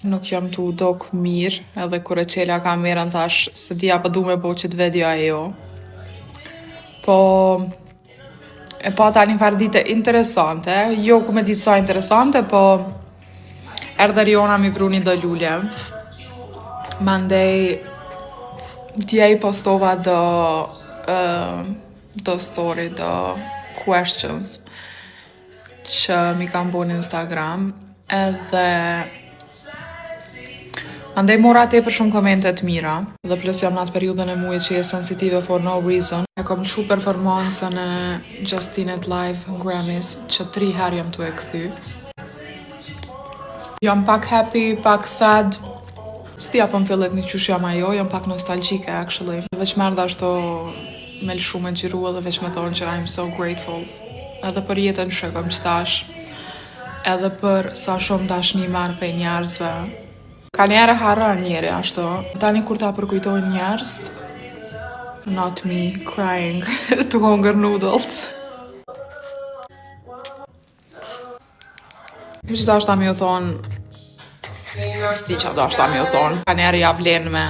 nuk jam tu dok mirë, edhe kur e qela kamerën thash se dija pa du me bo qëtë video ajo. Po, e pa tani një farë dite interesante, jo ku me ditë sa interesante, po erdhe Riona mi pru një do lulje. Mandej, dje i postova do story, do questions që mi kam bo në Instagram, edhe andej mora te për shumë komente të mira, dhe plus jam në atë periudën e mujë që je sensitive for no reason. E kom qu performancën e Justin at Live në Grammys, që 3 herë jam tu e këthy. Jam pak happy, pak sad, s'tia po m'fillet një qysh jam ajo, jam pak nostalgjike actually. Veç merdha ashto me lëshu me gjiru edhe veç me thonë që I'm so grateful. Edhe për jetën që kom qëtash, edhe për sa shumë dashni marrë pe njerëzve. Ka njerë harran njeri ashtu, tani kur ta përkujtojnë njerëz, not me crying to hunger noodles. Që da është ta mi u thonë, s'ti që da është ta mi u thonë, ka njerë ja vlen me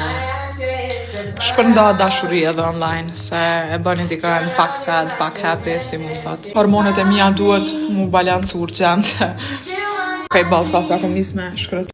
shpërnda dashuri edhe online, se e bëni t'i kanë pak sad, pak happy, si musat. Hormonet e mija duhet mu balancu urgjent. Kaj balsa se akom nis me shkret.